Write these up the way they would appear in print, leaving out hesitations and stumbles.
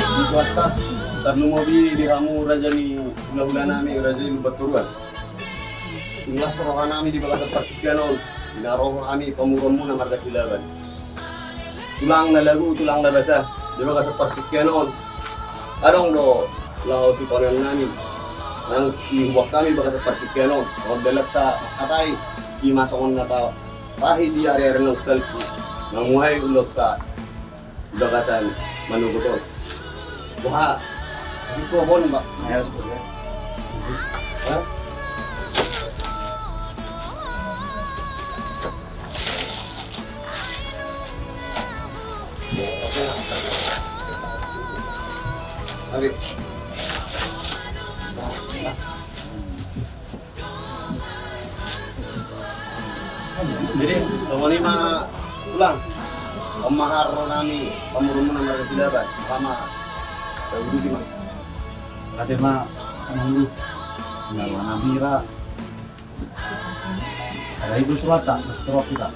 di atas tarlu mobi di hamu raja ni hula-hula nami raja ni baturuan. Tulas rohan nami di bagas pertiganon, dinaroh kami pemurun na marga silaban. Tulang na lagu, tulang na basa, di bagas pertiganon. Adong do lao si konon nami. Nang ihuwak kami bagas pertiganon. Kalau dalata katay, imasongon na tao. Tahi di area ng selfie. Manguhay ulot ta bagasan manuguton. Wah, si Kobon ba? Ayos ko ya. Ha? Abi. Jadi, tunggu ma pulang. Pemahar nami pemurun na marga silaban. Kama dulu di mas. Kasi dulu sinawa na bira. Ada ibu sulata, terus kita.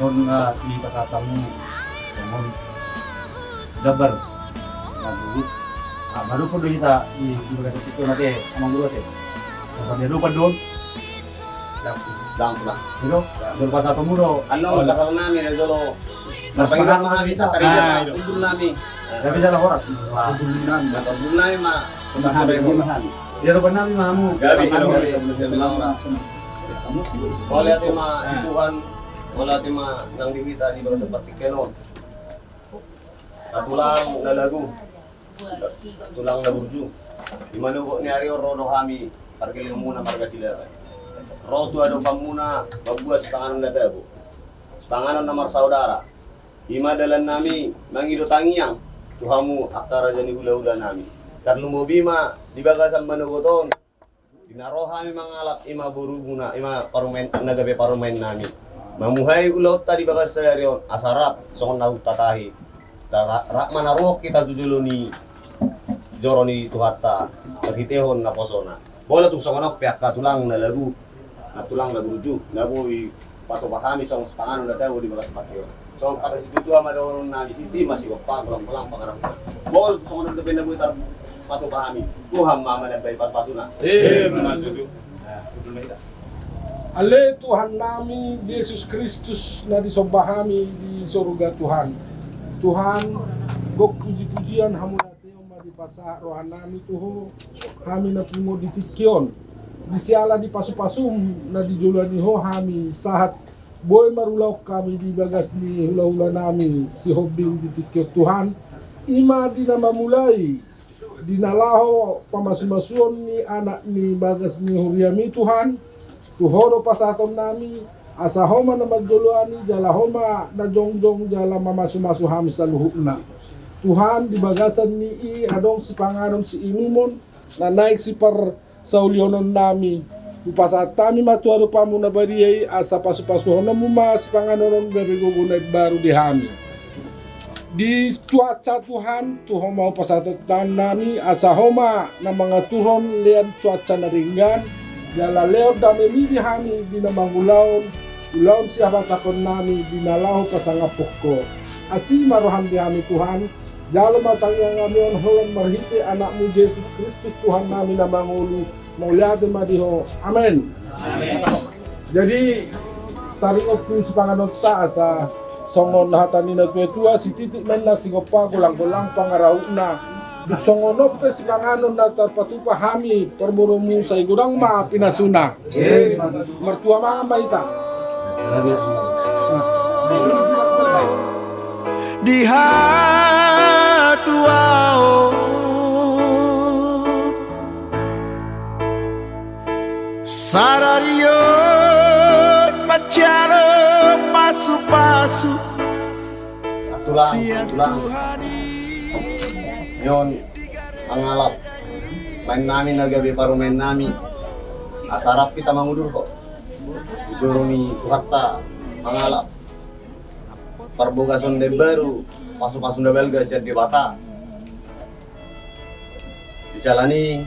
Son nga di pasatamu, somon jabar. Lalu, baru pun kita di bagian itu nanti amang dulu teh. Kalau dia lupa doon, Sampla. Pero, doon pasatamu do. Ano, kasal namin na dolo. Napailan mga habita, tarida, udul namin. Tapi salah oras. Udulinan. Tapos udul namin sudah kurego. Dia lupa namin mahamu. Gabi, wala ati ituhan, wala ati nang diwita di ba seperti kenon. Katulang na lagu, tulang na burju. Di manugo ni Ario rodo kami, parkiling muna marga silaban. Rodo ado pamuna, babuas panganon na dabo. Panganon na marsaudara. Imadalan nami, mangido tangiang, tuhamu akara jani hula-hula nami. Karlu mobima, di bagasan manugoton. Dinaroha mi mangalap ima buruguna, ima parumain nagabe parumain nami. Mamuhay ulot tadi bagas sadarion, asarap songon na tatahi. Rak manarok kita tujulo ni joro ni tuhata, pagitehon na posona. Bola tung songon pihak katulang na lagu, na tulang na buruju, na boy patopahami song panganon na daw di bagas patio. So kata si tutua madon na bisiti masih kopang pulang pangarap. Bol songon na benda butar patopahami. Tuhan mama na bay pasuna. Manatutu. Ale Tuhan nami Yesus Kristus na disombahami di surga Tuhan. Tuhan, gok puji-pujian hamu nateo ma di pasa rohan nami tuho, kami na pumo di tikyon. Di siala di pasu-pasum na di julani ho hami sahat boy marulaw kami di bagas ni hula-hula nami si hobing di tikyon Tuhan. Ima di na mamulai dinalaho pamasu-masuon ni anak ni bagas ni huriami Tuhan. Tuhoro pasaton nami asa homa na magjuluani jala homa na jongjong jala mamasu-masu hami sa luhukna. Tuhan di bagasan ni i adong si panganon si imumon na naik si par sa ulyonon nami. Upasat tami matuaro pa muna bariyay asa pasu-pasuhon na muma si panganon bebigugunay baru di hami. Di cuaca Tuhan, Tuhan mau pasatotan nami asa homa na mga turon lian cuaca na ringgan. Jala leo dami di hani di namang ulaon siapa takon nami di nalaho pasangapok ko. Asi marohan di hami Tuhan, jalo matang yang ngamion holan marhiti anakmu Yesus Kristus Tuhan nami na mangulu mauliate madiho. Amen. Amen. Jadi taringok tu si panganota asa songon lahatan nina tua si titik men na singopa gulang-gulang pangarauna. Duk songonop pe si panganon na terpatupa hami permurumu sa igurang ma pinasuna. Mertua mga maita. Di hatuao sararion macaro pasu-pasu Tulang. Yon mangalap main nami nagabi parumain nami asarap kita mangudur kok joro ni tuhata mangalap perbogason de baru pasu-pasu de belga siat di bata disalani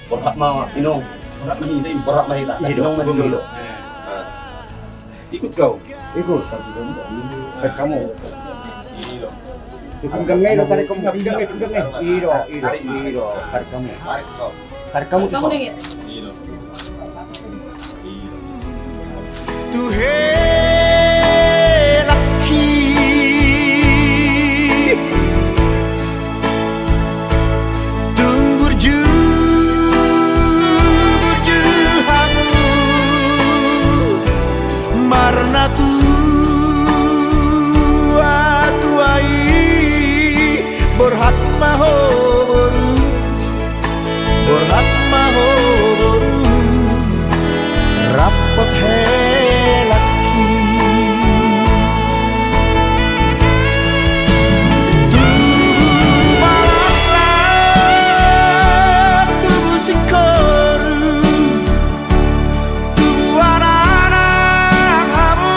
berat mau inong berat mahita inong maju dulu Ikut kau. Ikut, tapi kamu. Silo. Pinggang ngayon, tarik kamu. Pinggang ngayon. Iro. Tarik kamu. Tarik, sob. Tarik kamu tuh. Kamu dingin. Tu hai laki Tung burju hamu Marna tuai Borhat maho boru Rapot helaki Tubuh malamlah tubuh sikor Tubuh anak-anak hamu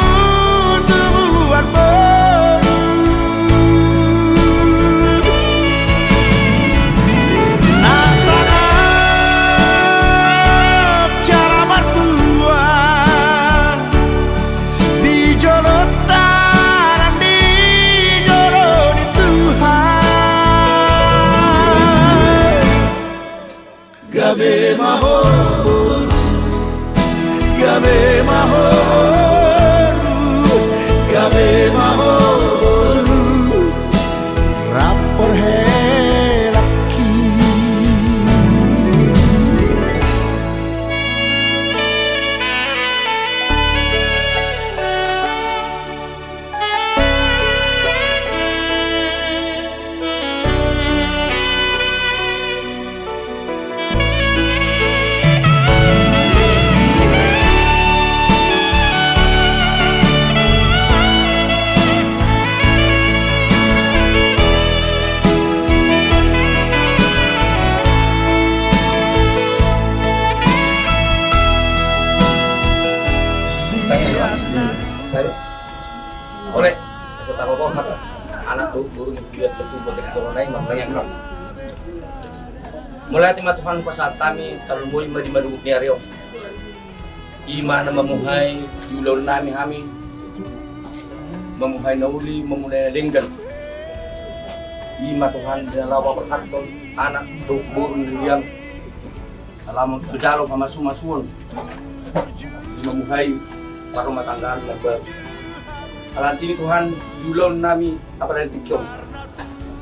tubuhan boru Nasanap cara mertua di jolotan di joloni Tuhan gabe mahor rapor helaki Saya oleh setapa bohat anak guru biar tertubuh ke sekolah lain makanya yang kami mulai timah Tuhan pasal kami terlumui madi madu niario imana memuhai julon nami kami memuhai nauli memuhai lenggan ima Tuhan dinalawa berhaton anak guru yang alamun berjalo sama sumasuan memuhai rumah tangga lebar. Alantini Tuhan julon nami apa dari tikyong.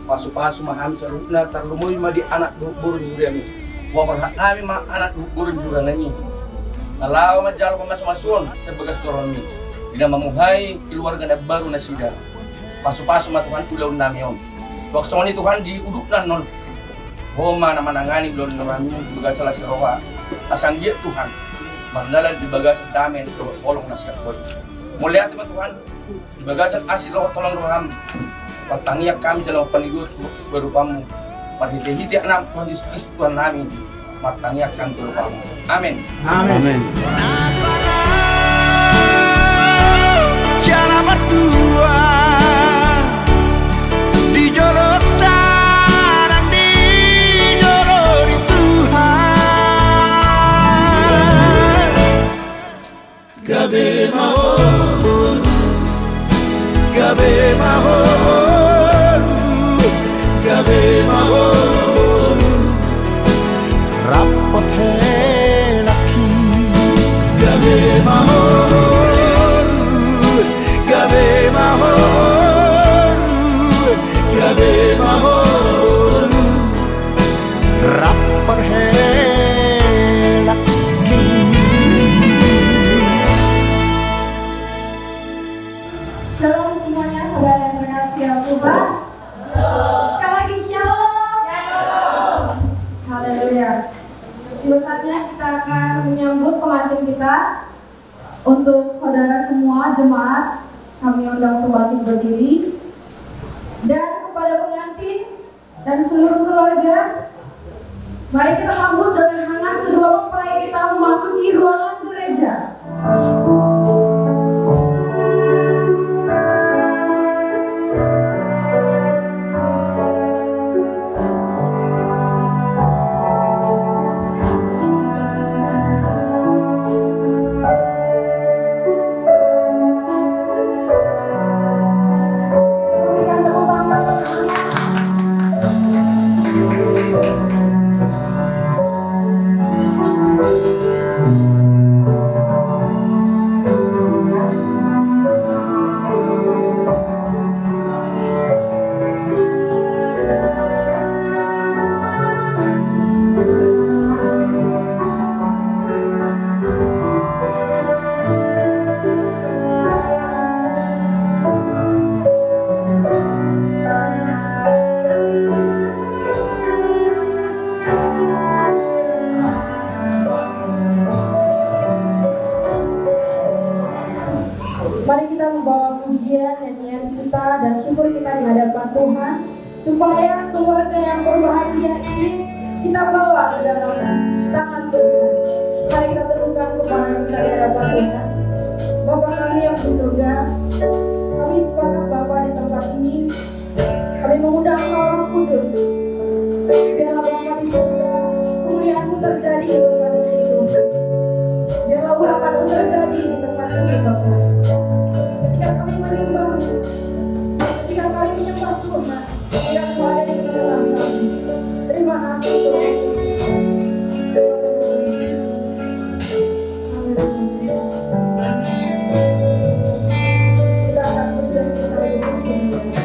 Pasu-pasu maham serupna terlumui madi anak burun juriami. Wabarhat nami ma anak burun jurani. Kalau majal pamas-masuan sebagai seorang ini. Bila memuhai keluarga baru nasida. Pasu-pasu ma Tuhan julon nami om. Waksoni Tuhan diuduklah non. Homa nama-nangani julon nami begal salah seroha. Asang dia Tuhan. Mandalan di bagasan damai tolong nasihat boy. Mulia teman Tuhan di bagasan asih roh tolong roham. Pertanian kami dalam panigut berupamu. Marhiti-hiti anak Tuhan Yesus Kristus Tuhan kami. Pertanian kami berupamu. Amin. Amin. Cara mertua di jolotan di joloni Tuhan gabe mahor rapot helaki gabe mahor rapot helaki Shalom semuanya, saudara yang terkasih yang Tuhan. Sekali lagi shalom. Haleluya. Tiba saatnya kita akan menyambut pengantin kita. Untuk saudara semua jemaat, kami undang untuk bangkit berdiri. Dan kepada pengantin dan seluruh keluarga, mari kita sambut dengan hangat kedua mempelai kita memasuki ruangan gereja. Berikan tepuk tangan. supaya keluarga yang berbahagia ini kita bawa ke dalam tangan Tuhan. Mari kita teguhkan kepala kita di hadapan Tuhan. Bapa kami yang di surga, kami sepakat Bapa di tempat ini, kami mengundang Engkau Roh Kudus. Biarlah Bapa di surga, kemuliaan-Mu terjadi di tempat ini Tuhan. Biarlah urapan-Mu terjadi di tempat ini Bapa. Ketika kami menyembah, ketika kami menyembah Tuhan, biar Engkau ada di tengah-tengah kami. Terima kasih Tuhan. Kita akan berjanji pada Yesus Kristus.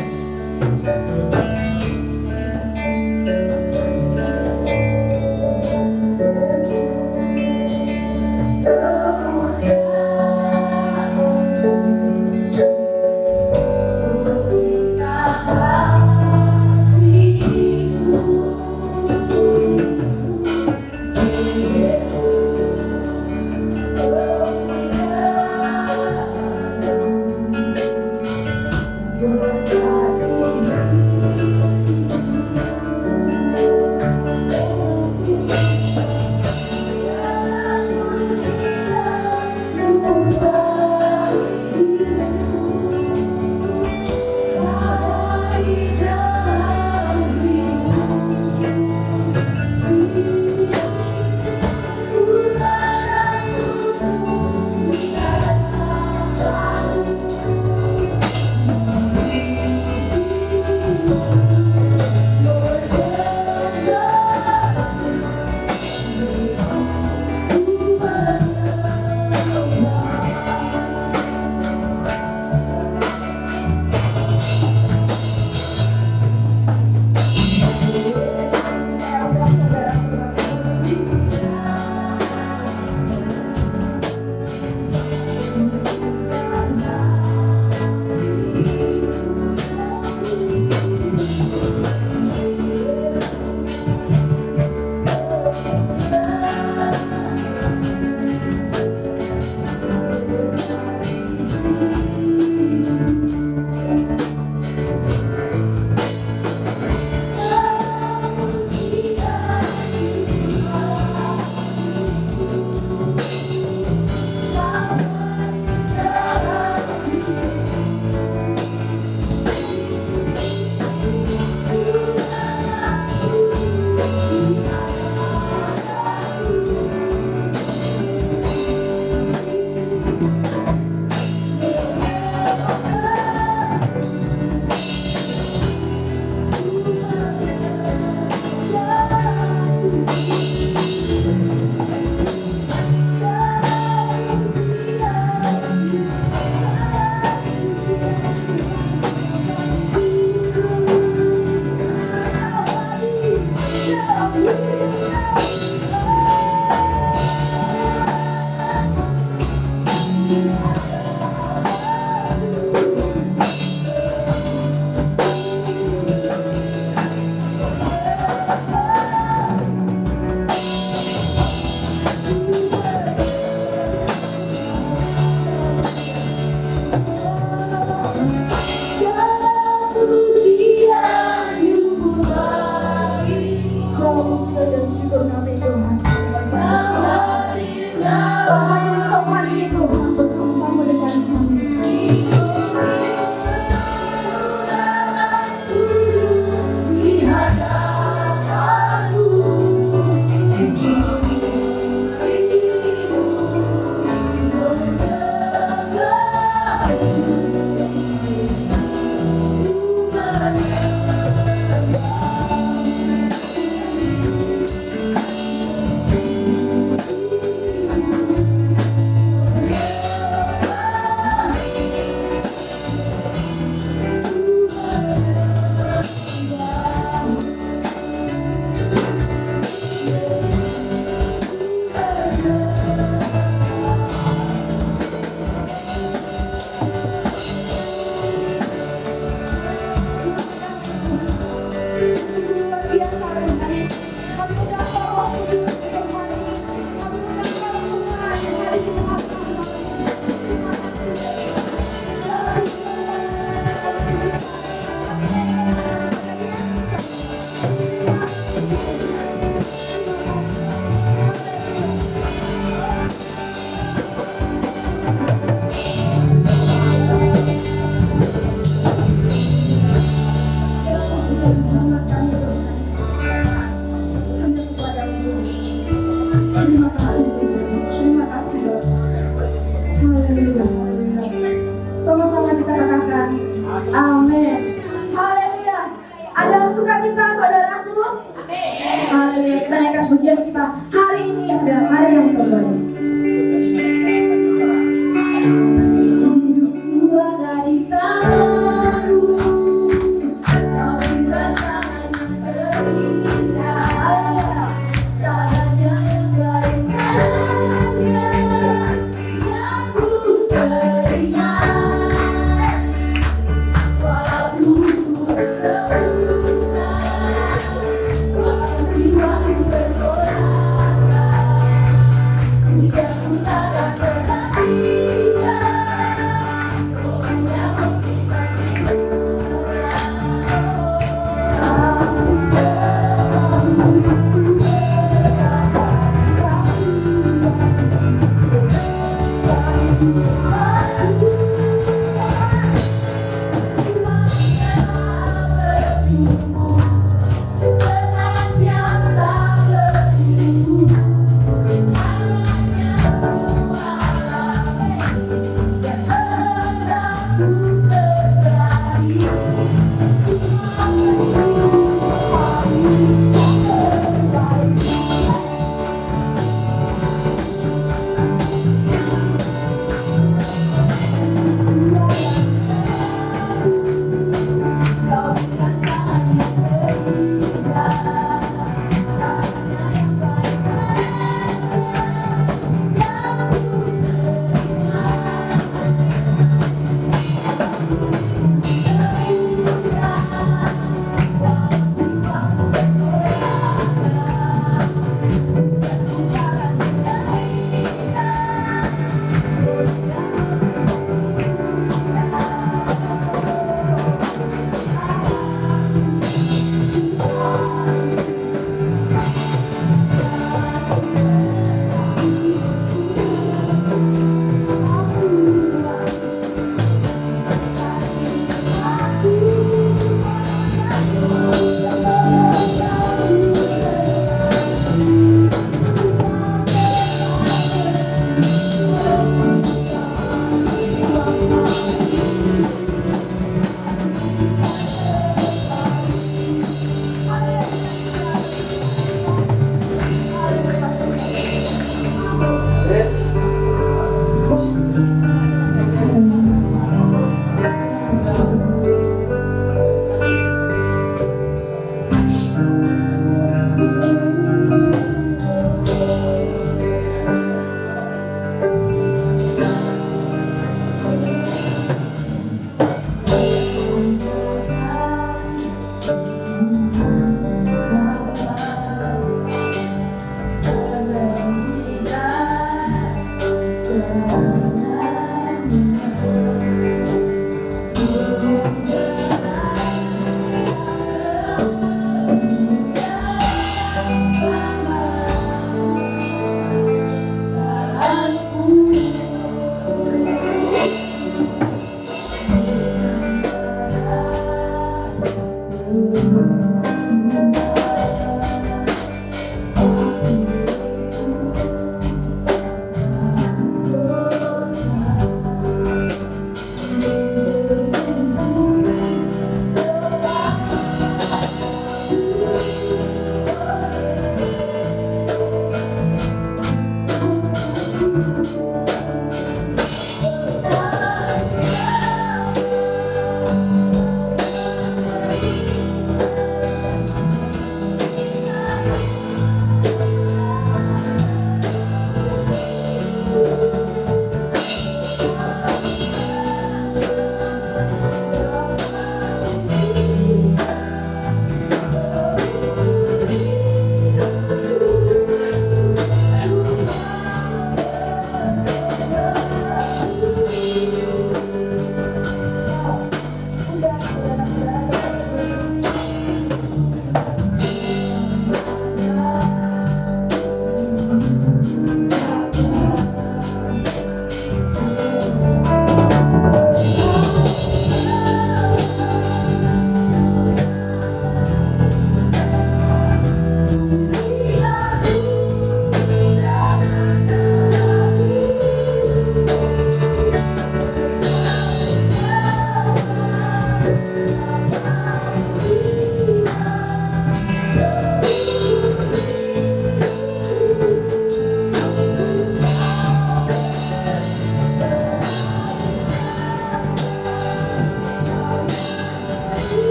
sangat kami bersyukur hanya kepadamu. Terima kasih, terima kasih Bapak. Haleluya, haleluya. Sama-sama kita katakan amin. Haleluya. Ada sukacita saudaraku? Amin. Haleluya. Kita naikkan pujian kita. Hari ini adalah hari yang terbaik. Hidupku ada di tanganmu, tapi tanganmu terindah. Tangannya yang baik saja yang ku teringat. Waktu ku terluka, waktu jiwaku bergoyang, tidak ku sadar perhatikan.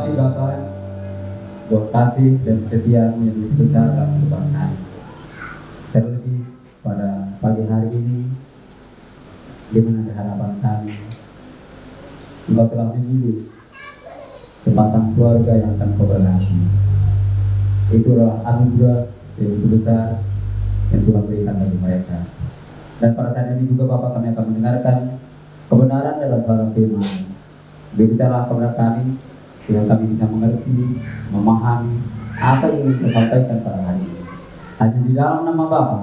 kasih Bapa, buat kasih dan kesetiaan yang begitu besar dalam kehidupan kami. Terlebih pada pagi hari ini, di mana di hadapan kami, Engkau telah memilih sepasang keluarga yang akan Kau berkati. Itu adalah anugerah yang begitu besar yang Tuhan berikan bagi mereka. Dan pada saat ini juga Bapak, kami akan mendengarkan kebenaran dalam firman firman. Berbicara kepada kami, supaya kami bisa mengerti, memahami apa yang ingin disampaikan pada hari ini. Hanya di dalam nama Bapa,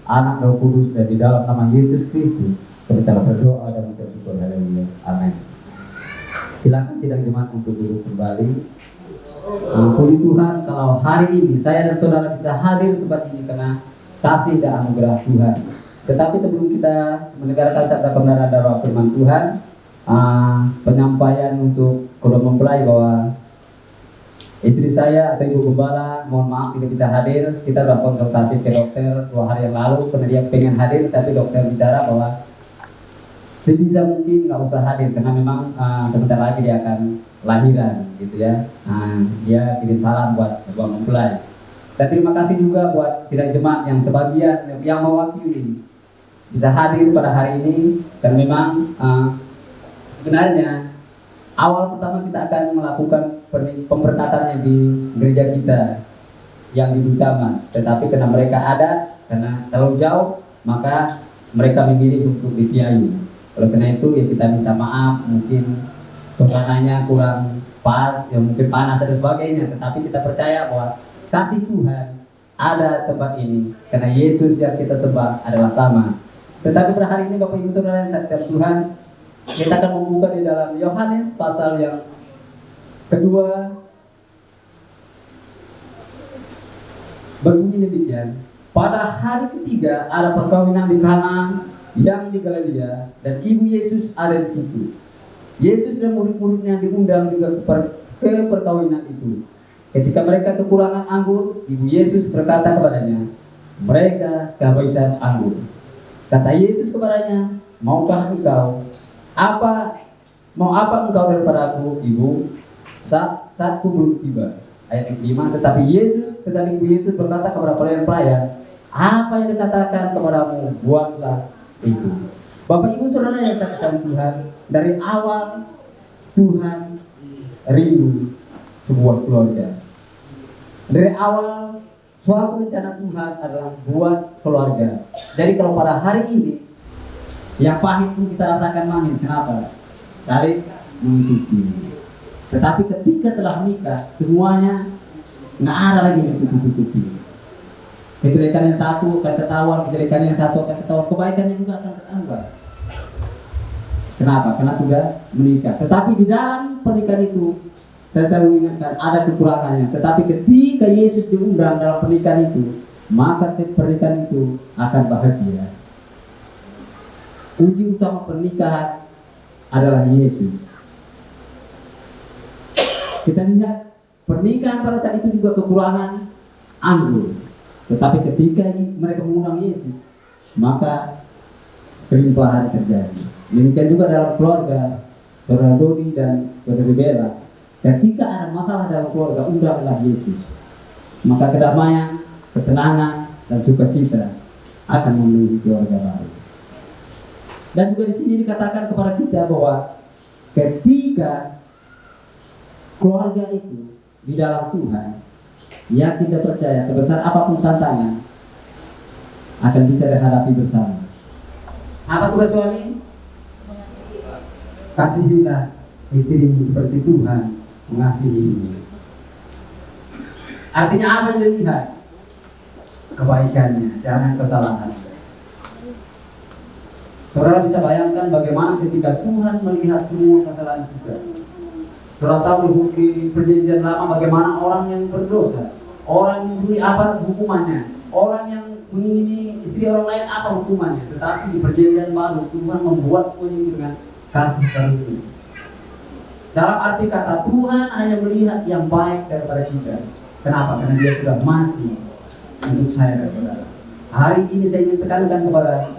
Anak, Roh Kudus, dan di dalam nama Yesus Kristus, kami telah berdoa dan mengucap syukur. Haleluya. Amin. Silakan sidang jemaat untuk duduk kembali. Puji Tuhan kalau hari ini saya dan saudara bisa hadir di tempat ini karena kasih dan anugerah Tuhan. Tetapi sebelum kita mendengarkan sabda kebenaran dari firman Tuhan, penyampaian untuk kedua mempelai bahwa istri saya atau ibu gembala mohon maaf tidak bisa hadir. Kita sudah konsultasi ke dokter 2 hari yang lalu karena dia pengen hadir, tapi dokter bicara bahwa sebisa mungkin nggak usah hadir karena memang sebentar lagi dia akan lahiran gitu ya. Dia kirim salam buat kedua mempelai. Dan terima kasih juga buat sidang jemaat yang sebagian yang mewakili bisa hadir pada hari ini. Dan memang sebenarnya awal pertama kita akan melakukan pemberkatannya di gereja kita yang di Utama, tetapi karena mereka ada, karena terlalu jauh, maka mereka memilih untuk di Piayu. Oleh karena itu ya kita minta maaf, mungkin suasananya kurang pas, ya mungkin panas dan sebagainya, tetapi kita percaya bahwa kasih Tuhan ada tempat ini karena Yesus yang kita sembah adalah sama. Tetapi pada hari ini Bapak Ibu Saudara yang saksikan Tuhan, kita akan membuka di dalam Yohanes pasal yang kedua. Berbunyi demikian, pada hari ketiga ada perkawinan di Kana yang di Galilea dan ibu Yesus ada di situ. Yesus dan murid-muridnya diundang juga ke perkawinan itu. Ketika mereka kekurangan anggur, ibu Yesus berkata kepadanya, mereka kehabisan anggur. Kata Yesus kepadanya, maukah engkau mau apa engkau daripadaku, ibu? Saatku belum tiba. Ayat yang 5. Tetapi ibu Yesus berkata kepada pelayan-pelayan, apa yang dikatakan kepadamu, buatlah itu. Bapak Ibu Saudara yang saksikan Tuhan, dari awal Tuhan rindu sebuah keluarga. Dari awal suatu rencana Tuhan adalah buat keluarga. Jadi kalau pada hari ini yang pahit pun kita rasakan manis. Kenapa? Saling menutupi. Tetapi ketika telah menikah, semuanya nggak ada lagi yang tutup-tutupi. Kejelekan yang satu akan ketahuan, kejelekan yang satu akan ketahuan, kebaikan yang juga akan ketahuan. Kenapa? Karena sudah menikah. Tetapi di dalam pernikahan itu, saya selalu ingatkan ada kekurangannya. Tetapi ketika Yesus diundang dalam pernikahan itu, maka pernikahan itu akan bahagia. Uji utama pernikahan adalah Yesus. Kita lihat pernikahan pada saat itu juga kekurangan anggur. Tetapi ketika mereka mengundang Yesus, maka kelimpahan terjadi. Demikian juga dalam keluarga Saudara Dodi dan Saudara Bella. Ketika ada masalah dalam keluarga, undanglah Yesus. Maka kedamaian, ketenangan, dan sukacita akan memenuhi keluarga baru. Dan juga di sini dikatakan kepada kita bahwa ketika keluarga itu di dalam Tuhan, yakin dan percaya sebesar apapun tantangan akan bisa dihadapi bersama. Apa tugas suami? Kasihilah istrimu seperti Tuhan mengasihimu. Artinya apa yang dilihat? Kebaikannya, jangan kesalahannya. Saudara bisa bayangkan bagaimana ketika Tuhan melihat semua kesalahan kita. Saudara tahu di perjanjian lama bagaimana orang yang berdosa, orang yang mencuri apa hukumannya, orang yang mengingini istri orang lain apa hukumannya. Tetapi di perjanjian baru Tuhan membuat semuanya dengan kasih karunia. Dalam arti kata Tuhan hanya melihat yang baik daripada kita. Kenapa? Karena Dia sudah mati untuk saya dan saudara. Hari ini saya ingin tekankan kepada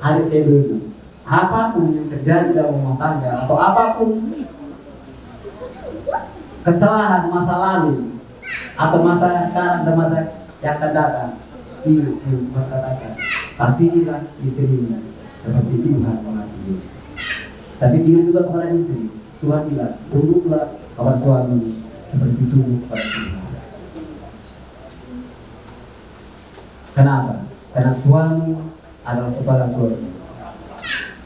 adik saya dulu. Apapun yang terjadi dalam rumah tangga atau apapun kesalahan masa lalu atau masa sekarang dan masa yang akan datang, ingat Tuhan berkata, kasihilah istrimu seperti Tuhan mengasihi. Tapi ingat juga kepada istri, Tuhan bilang, tunduklah kepada suami seperti tunduk kepada Tuhan. Kenapa? Karena suami adalah kepala keluarga.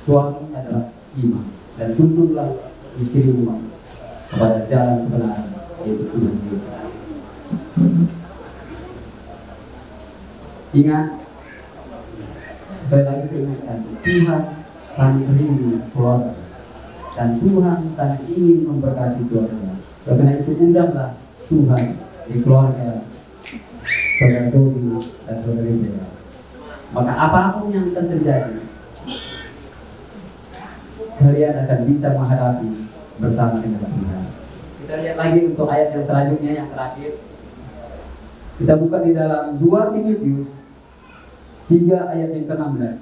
Suami adalah imam, dan tuntutlah istrimu kepada jalan kebenaran, yaitu Tuhan Yesus. Ingat, sekali lagi saya ingatkan, Tuhan sangat rindu keluarga, dan Tuhan sangat ingin memberkati keluarga. Karena itu undanglah Tuhan di keluarga saudara Dodi dan saudari Bella. Maka apapun yang akan terjadi, kalian akan bisa menghadapi bersama dengan Tuhan. Kita lihat lagi untuk ayat yang selanjutnya, yang terakhir. Kita buka di dalam 2 Timotius 3 ayat yang ke-16.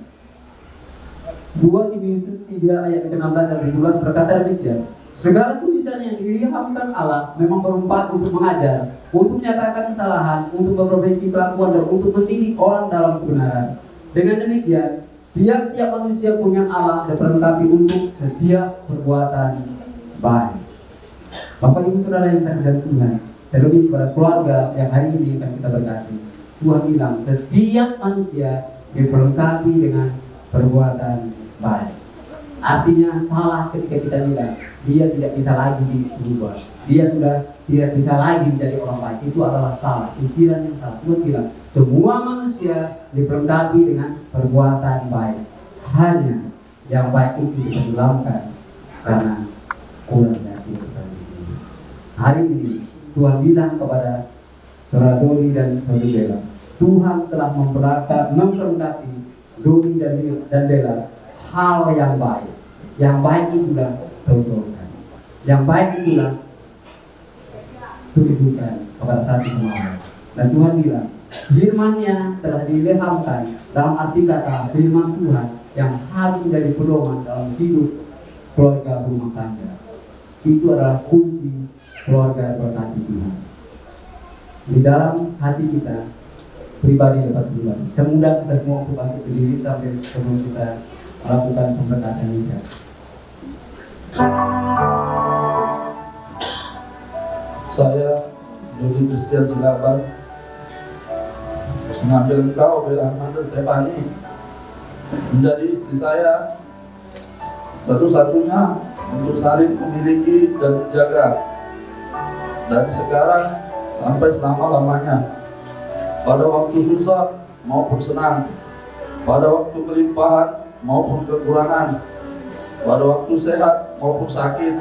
2 Timotius 3 ayat yang ke-16 dan 17 berkata demikian. Segala tulisan yang diilhamkan Allah memang bermanfaat untuk mengajar, untuk menyatakan kesalahan, untuk memperbaiki kelakuan, dan untuk mendidik orang dalam kebenaran. Dengan demikian, tiap-tiap manusia punya Allah diperlengkapi untuk setiap perbuatan baik. Bapak Ibu Saudara yang saya kasihi Tuhan, terlebih kepada keluarga yang hari ini akan kita berkati, Tuhan bilang setiap manusia diperlengkapi dengan perbuatan baik. Artinya salah ketika kita bilang dia tidak bisa lagi diubah, dia sudah tidak bisa lagi menjadi orang baik, itu adalah salah, pikiran yang salah. Tuhan bilang semua manusia diperlengkapi dengan perbuatan baik, hanya yang baik itu ditenggelamkan karena kurangnya kehidupan. Hari ini Tuhan bilang kepada saudara Doni dan saudari Bella, Tuhan telah memperlengkapi Doni dan Bella hal yang baik. Yang baik itulah tontonan. Yang baik itulah tunjukkan kepada satu sama lain. Dan Tuhan bilang, firman-Nya telah diilhamkan, dalam arti kata firman Tuhan yang harus menjadi pedoman dalam hidup keluarga rumah tangga. Itu adalah kunci keluarga berkati Tuhan. Di dalam hati kita, pribadi lepas pribadi. Semudah kita semua untuk bangkit berdiri sambil sebelum kita melakukan pemberkatan nikah. Saya Dodi Christian Silaban mengambil engkau Bella Amanda Stefani menjadi istri saya satu-satunya untuk saling memiliki dan menjaga dari sekarang sampai selama-lamanya, pada waktu susah maupun senang, pada waktu kelimpahan maupun kekurangan, pada waktu sehat maupun sakit,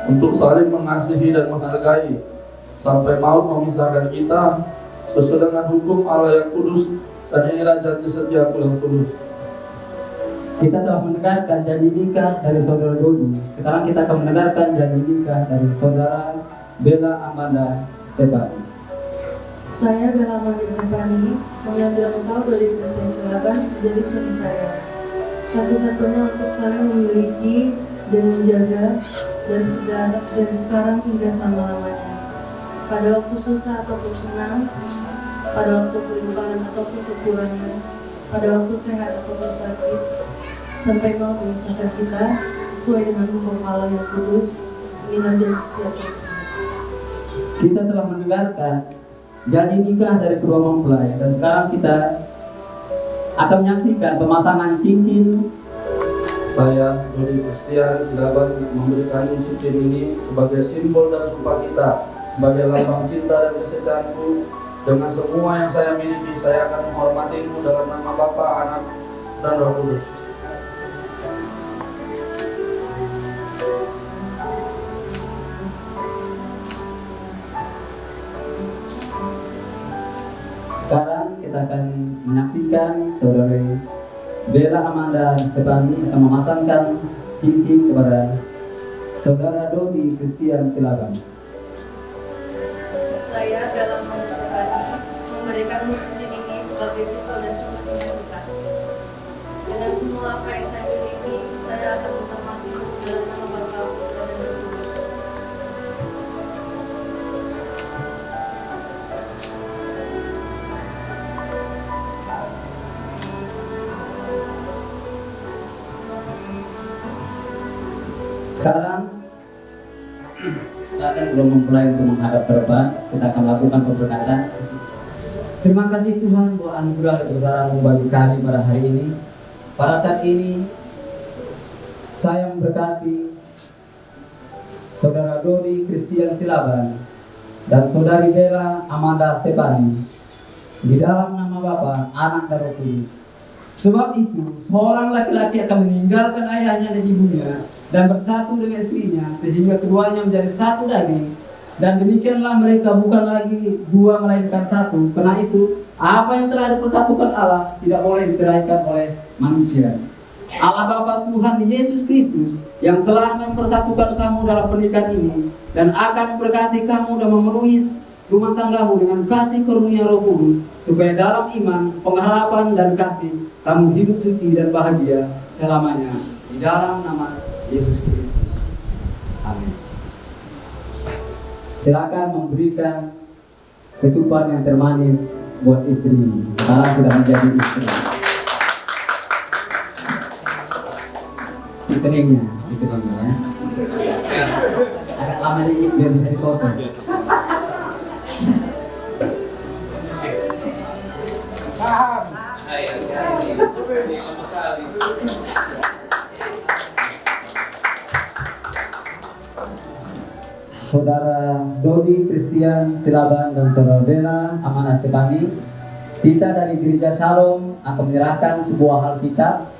untuk saling mengasihi dan menghargai sampai maut memisahkan kita sesuai dengan hukum Allah yang kudus, dan inilah janji setiaku yang kudus. Kita telah mendengarkan janji nikah dari saudara Dodi. Sekarang kita akan mendengarkan janji nikah dari saudara Bella Amanda Stefani. Saya Bella Amanda Stefani mengambil engkau dari Christian Silaban menjadi suami saya, satu-satunya untuk saling memiliki dan menjaga dari sekarang hingga selama-lamanya, pada waktu susah ataupun senang, pada waktu kelimpahan ataupun kekurangan, pada waktu sehat ataupun sakit, sampai mau memisahkan kita sesuai dengan hukum Allah yang kudus. Inilah janji setiap orang. Kita telah mendengarkan janji nikah dari kedua mempelai, dan sekarang kita akan menyaksikan pemasangan cincin. Saya Dodi Christian Silaban memberikan cincin ini sebagai simbol dan sumpah kita, sebagai lambang cinta dan kesetiaanku. Dengan semua yang saya miliki, saya akan menghormatimu dalam nama Bapa, Anak, dan Roh Kudus. Sekarang kita akan menyaksikan saudari Bella Amanda Stefani akan memasangkan cincin kepada saudara Dodi Christian Silaban. Saya Bella Amanda Stefani memberikanmu cincin ini sebagai simbol dan sumpah cinta kita. Dengan semua apa yang saya miliki, saya akan menghormatimu dalam nama Bapa, Putra, dan Roh Kudus. Sekarang kita akan belum memulai untuk menghadap ke depan. Kita akan melakukan pemberkatan. Terima kasih Tuhan buat anugerah dan kebesaran-Mu bagi kami pada hari ini. Pada saat ini saya memberkati Saudara Dodi Christian Silaban dan Saudari Bella Amanda Stefani di dalam nama Bapa, Anak dan Roh Kudus. Sebab itu, seorang laki-laki akan meninggalkan ayahnya dan ibunya dan bersatu dengan istrinya sehingga keduanya menjadi satu daging. Dan demikianlah mereka bukan lagi dua melainkan satu. Karena itu, apa yang telah dipersatukan Allah tidak boleh diceraikan oleh manusia. Allah Bapa Tuhan Yesus Kristus yang telah mempersatukan kamu dalam pernikahan ini dan akan memberkati kamu dan memenuhi rumah tanggamu dengan kasih karunia Roh Kudus, supaya dalam iman, pengharapan dan kasih kamu hidup suci dan bahagia selamanya di dalam nama Yesus Kristus. Amin. Silakan memberikan ketupat yang termanis buat istri sekarang sudah menjadi istri. Dikeningnya ya. Agak lama dikit biar bisa dipotong. Saudara Dodi Christian Silaban dan Saudara Bella Amanda Stefani, kita dari Gereja Shalom akan menyerahkan sebuah hal kita.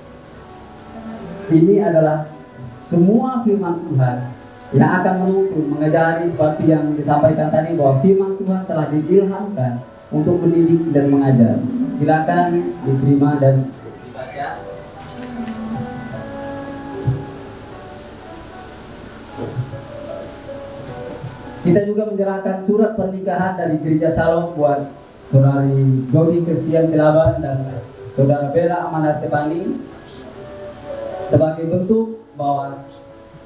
Ini adalah semua firman Tuhan yang akan menuntun, mengajari seperti yang disampaikan tadi bahwa firman Tuhan telah diilhamkan untuk mendidik dan mengajar. Silakan diterima dan dibaca. Kita juga menyerahkan surat pernikahan dari Gereja Shalom buat Saudari Dodi Christian Silaban dan Saudara Bella Amanda Stefani sebagai bentuk bahwa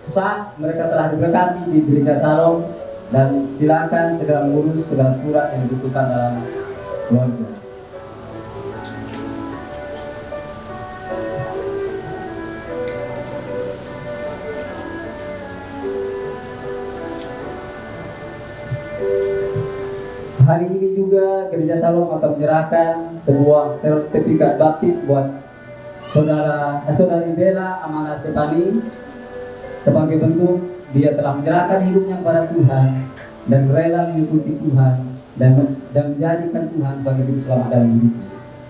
saat mereka telah diberkati di Gereja Shalom, dan silakan segera mengurus segala surat yang dibutuhkan dalam keluarga. Hari ini juga Gereja Shalom akan menyerahkan sebuah sertifikat baptis buat Saudari Bella Amanda Stefani sebagai bentuk dia telah menyerahkan hidupnya kepada Tuhan dan rela mengikuti Tuhan dan menjadikan Tuhan sebagai juru selamat dalam hidupnya.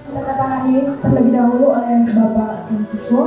Tanda tangani terlebih dahulu oleh Bapak Francisco.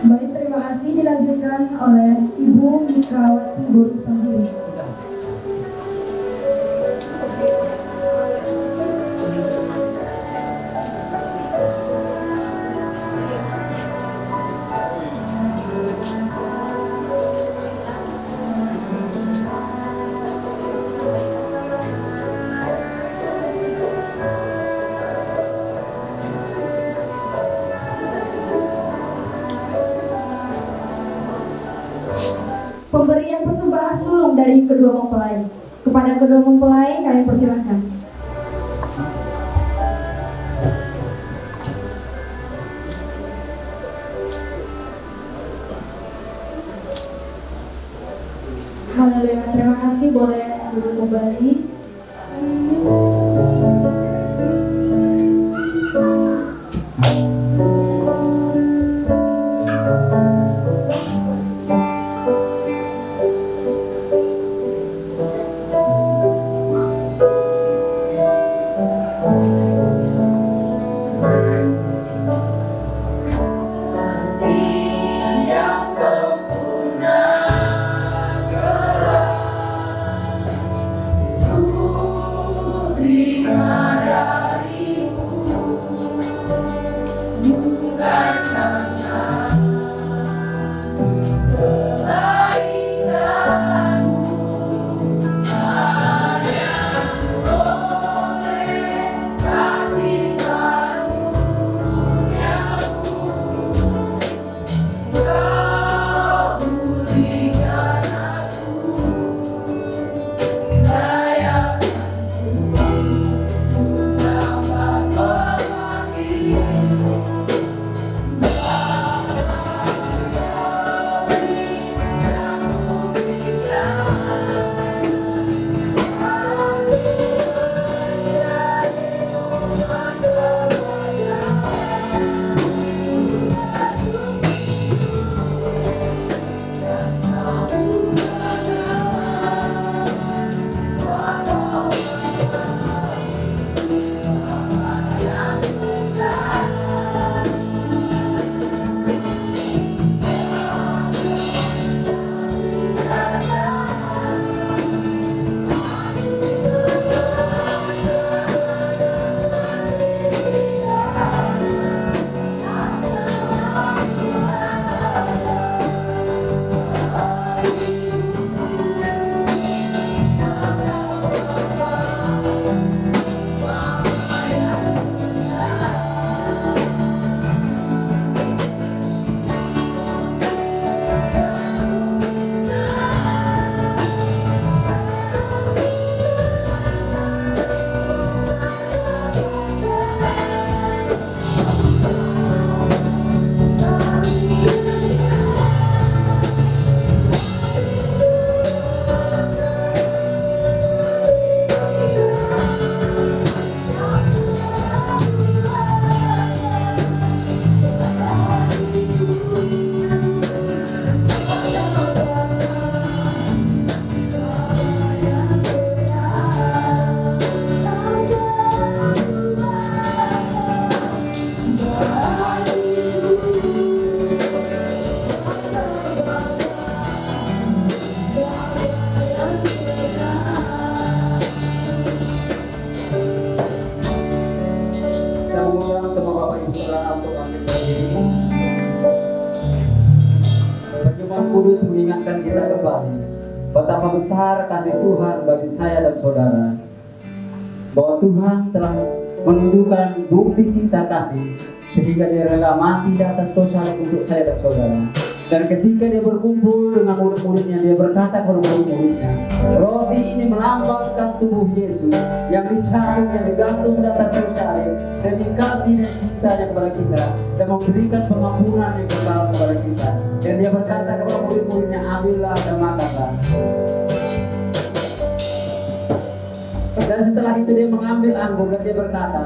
Baik, terima kasih. Dilanjutkan oleh Ibu Mikawati Boru Sambiri. Pemberian persembahan sulung dari kedua mempelai. Kepada kedua mempelai kami persilahkan. Haleluya, terima kasih, boleh duduk kembali. Yang sempurna gelar saudara untuk ambil berdiri. Perjamuan kudus mengingatkan kita kembali betapa besar kasih Tuhan bagi saya dan saudara, bahwa Tuhan telah menunjukkan bukti cinta kasih sehingga dia rela mati di atas kayu salib untuk saya dan saudara. Dan ketika dia berkumpul dengan murid-muridnya, dia berkata kepada murid-muridnya, roti ini melambangkan tubuh Yesus yang dicambuk, yang digantung di atas kayu salib demi kasih dan cintanya kepada kita dan memberikan pengampunan yang kekal kepada kita. Dan dia berkata kepada murid-muridnya, ambillah dan makanlah. Dan setelah itu dia mengambil anggur dan dia berkata,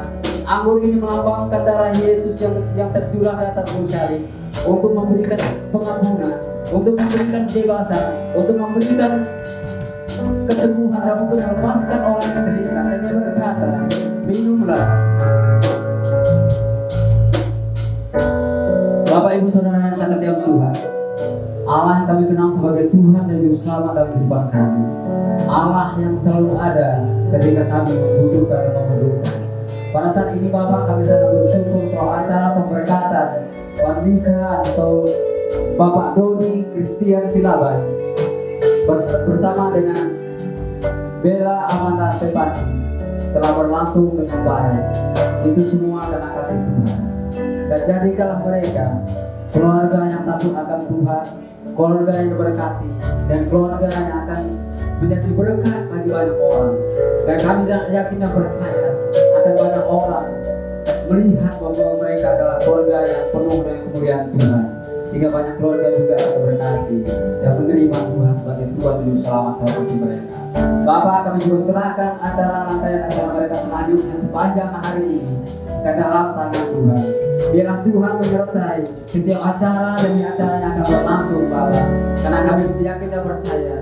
anggur ini melambangkan darah Yesus yang tercurah di atas kayu salib untuk memberikan pengampunan, untuk memberikan kebebasan, untuk memberikan kesembuhan dan untuk melepaskan orang yang terikat. Dan dia berkata, minumlah. Bapak Ibu Saudara yang saya kasihi Tuhan, Allah yang kami kenal sebagai Tuhan dan Juru Selamat dalam kehidupan kami, Allah yang selalu ada ketika kami membutuhkan dan memerlukan. Pada saat ini Bapak, kami sangat bersyukur bahwa acara pemberkatan pernikahan atau Bapak Doni Christian Silaban bersama dengan Bella Amanda Stefani telah berlangsung dengan baik. Itu semua karena kasih Tuhan. Dan jadikanlah mereka keluarga yang takut akan Tuhan, keluarga yang diberkati, dan keluarga yang akan menjadi berkat bagi banyak orang. Dan kami yakin dan percaya akan banyak orang melihat bahwa mereka adalah keluarga yang penuh dengan kemuliaan Tuhan, sehingga banyak keluarga juga akan berkati dan menerima Tuhan sebagai Tuhan Juru Selamat seperti mereka. Bapak, kami juga serahkan acara rangkaian acara mereka selanjutnya sepanjang hari ini ke dalam tangan Tuhan. Biarlah Tuhan menyertai setiap acara demi acara yang akan berlangsung, Bapak, karena kami yakin dan percaya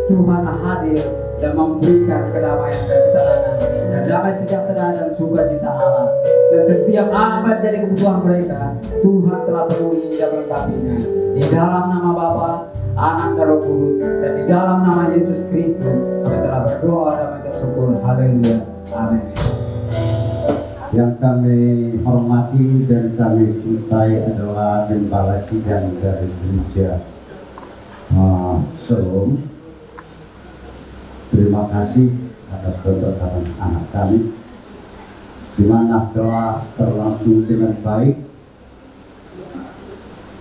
Tuhan hadir dan memberikan kedamaian dan ketenangan dan damai sejahtera dan sukacita Allah. Dan setiap apa jadi kebutuhan mereka, Tuhan telah penuhi dan melengkapinya. Di dalam nama Bapa, Anak dan Roh Kudus, dan di dalam nama Yesus Kristus, kami telah berdoa dan mengucap syukur. Haleluya. Amin. Yang kami hormati dan kami cintai adalah Gembala Sidang dari Gereja Shalom. Terima kasih atas keberkatan anak kami, di mana telah berlangsung dengan baik.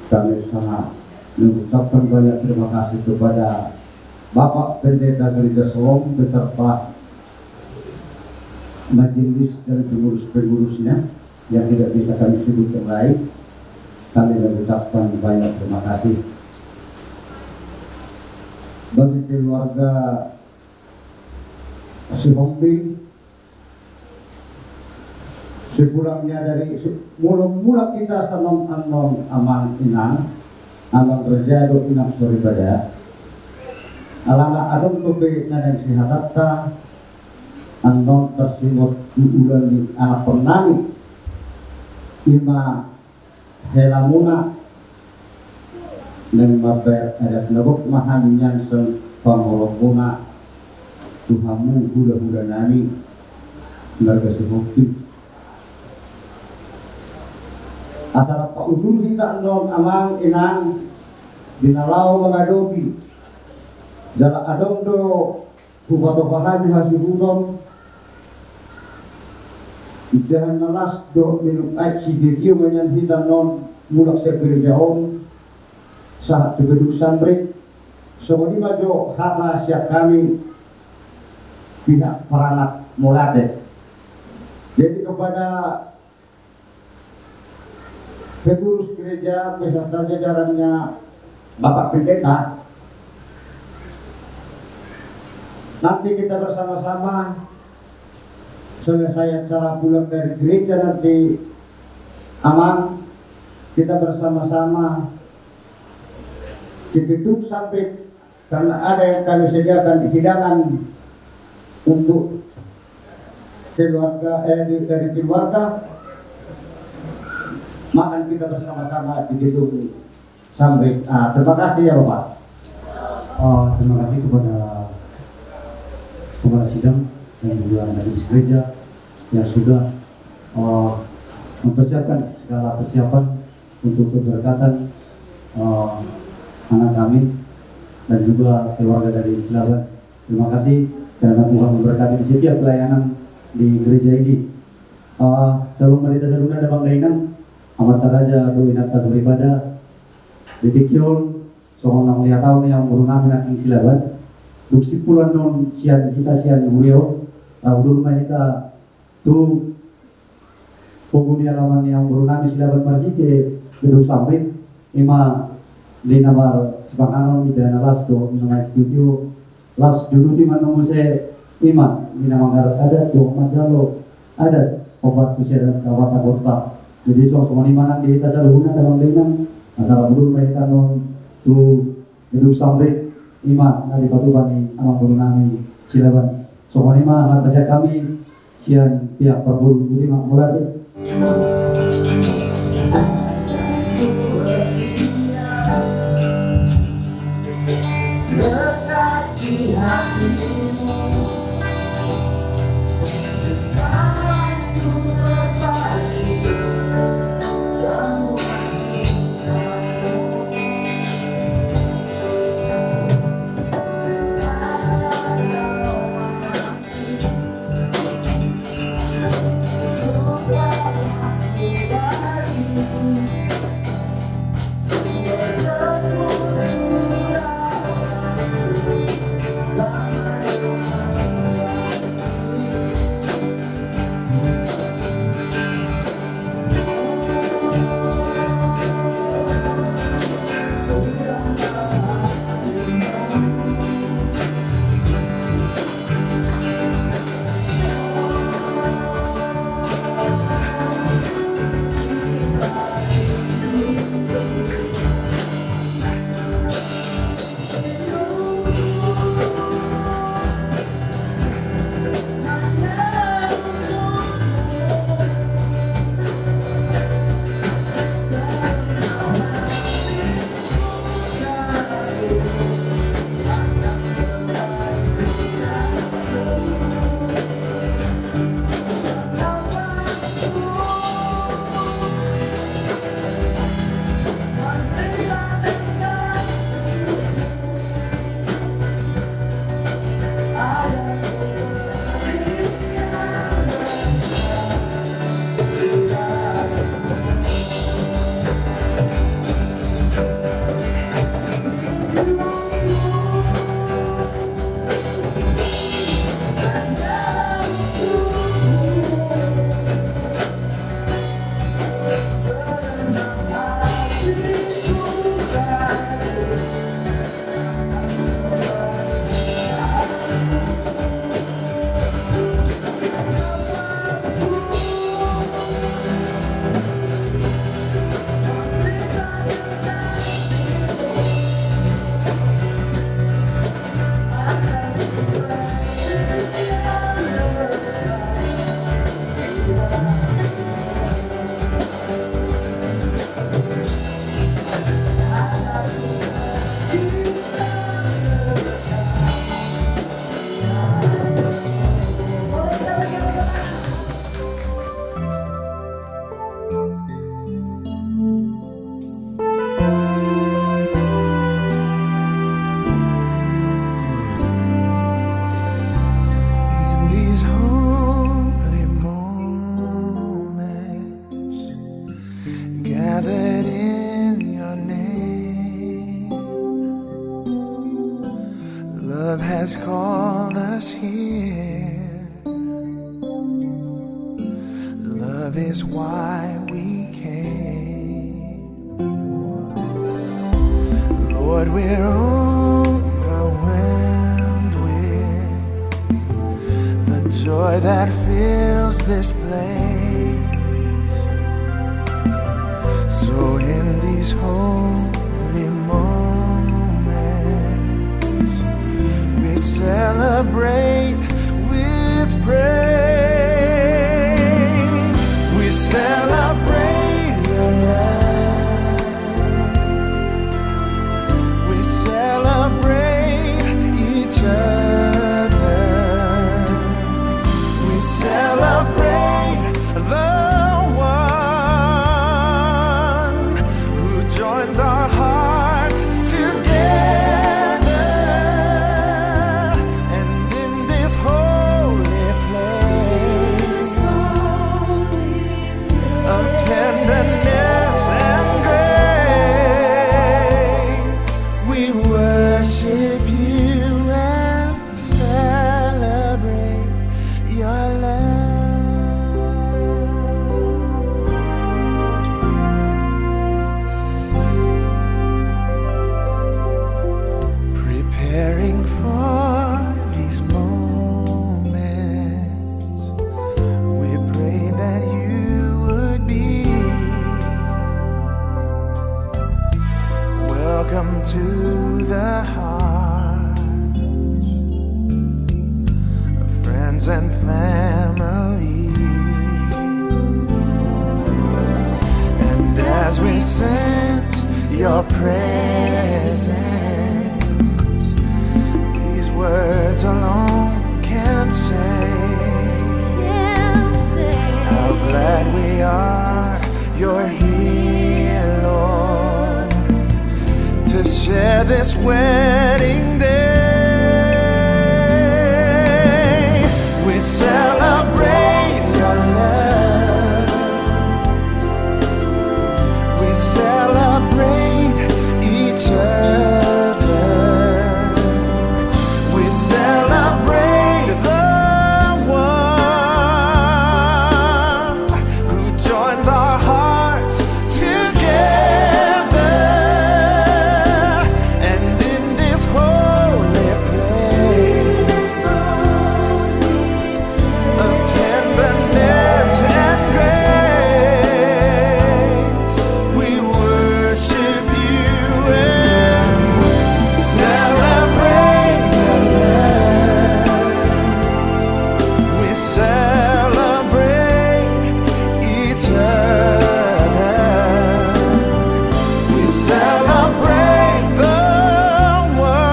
Kami sangat mengucapkan banyak terima kasih kepada Bapak Pendeta Gereja Shalom beserta majelis dan pengurus-pengurusnya yang tidak bisa kami sebut yang lain. Kami mengucapkan banyak terima kasih bagi keluarga si Hombing. Sepulangnya dari mula kita sama aman inang aman berjaya inang sore pada alana adon kopi nadang sihatatta andon tersimut diulang di anak pernami ima helamuna dan mabar ada penabuk mahaminyan sen pangolonguna Tuhamu hula-hula nani keluarga sebukti asal Pak Udul kita non amang inang dinalau mengadobi jala adong do hubato bahaji hasihudon ijahan nalas do minum air si ditio menyan hitam non mulak sekerjahon saat tegeduk sandrik semua majo hama siap kami pihak peranak mulate. Jadi kepada pengurus gereja beserta jajarannya Bapak Pendeta, nanti kita bersama-sama selesai acara pulang dari gereja nanti aman kita bersama-sama di gedung sampai karena ada yang kami sediakan hidangan untuk keluarga dari keluarga makan kita bersama-sama di gedung sampai. Terima kasih ya Bapak. Terima kasih kepada Kepala Sidang dan juga majelis gereja yang sudah mempersiapkan segala persiapan untuk keberkatan anak kami dan juga keluarga dari Silaban. Terima kasih karena Tuhan memberkati di setiap pelayanan di gereja ini. Salam Marita Saluna da Bangdainan, Amat Raja Duwinat Tatur Ibadah, Ditikyon, Songonang Lihatau yang Burunami Naking Silaban, Duksi Pulan Non Sian kita Sian Murio, Udul Mahita Tu Poguni Alaman yang Burunami Silaban Marjite, Gedung Samrit, Ima Linamar Sepanganon Ida Nalas Do Nama Studio, Las dulu di mana muse Ima Linamanggar ada tuh Majalo ada obat usia dan kawata kota. Jadi semua di mana di kita saluna dalam dengan masalah belum mereka non tu hidup sampai lima dari batu bani amang Burunami Silaban. Semua lima harta kami sian pihak perburu lima mulai. has called us here. Love is why we came. Lord, we're overwhelmed with the joy that fills this place. So in these holy moments, we celebrate with praise. We celebrate your love. We celebrate each other. We celebrate the one to the hearts of friends and family. And as we sense your presence, these words alone can't say how glad we are you're here, Lord, to share this wedding day. We celebrate your love. We celebrate each other. We celebrate the one who joins our hearts together. And in this holy place of tenderness and grace, we worship you and celebrate your love. We celebrate each other. We celebrate the one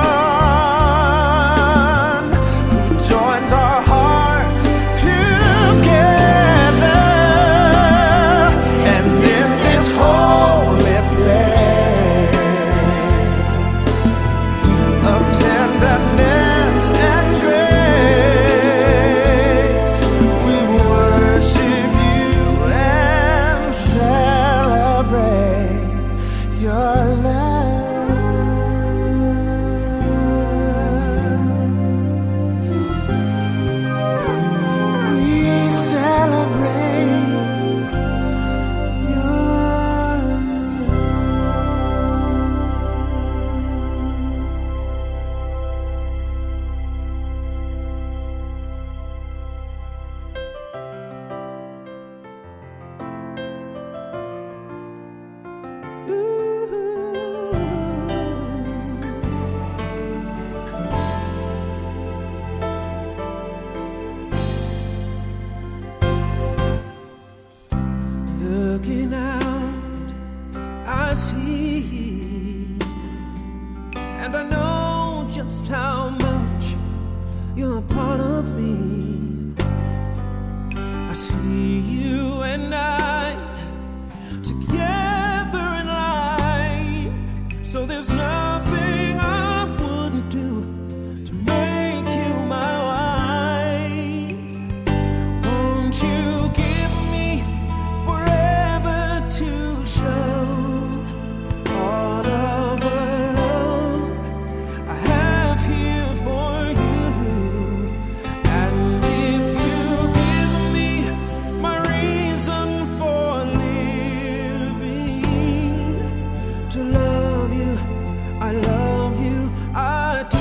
who joins our hearts together. And in this holy place of tenderness and grace, we worship you and celebrate your love. We celebrate your looking out, I see, and I know just how much you're a part of me. I see you and I together in life, so there's nothing I wouldn't do to make you my wife. Won't you give me forever to show all of the love I have here for you? And if you give me my reason for living, to love you, I love you, I do.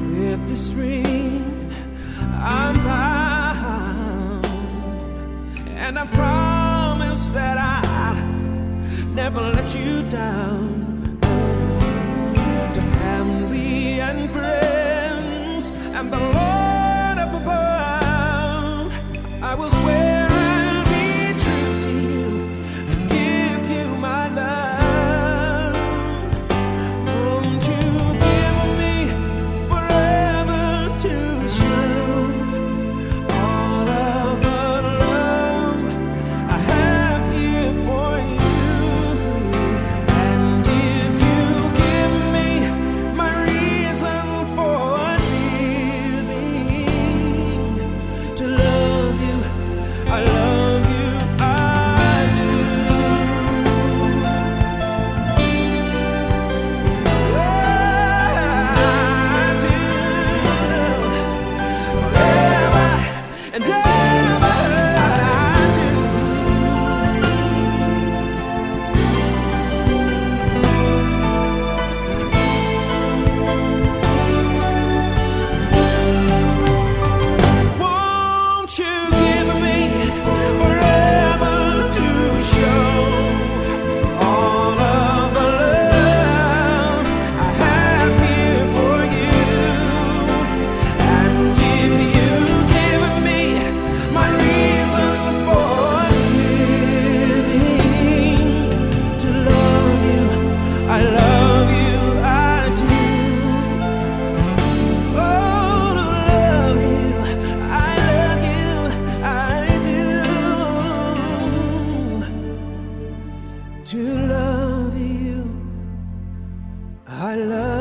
With this ring, I'm bound, and I promise that I'll never let you down. To family and friends and the Lord up above, I will swear I'll be true to you and give you my love. Won't you give me forever to show all of the love I have here for you? And if to love you. I love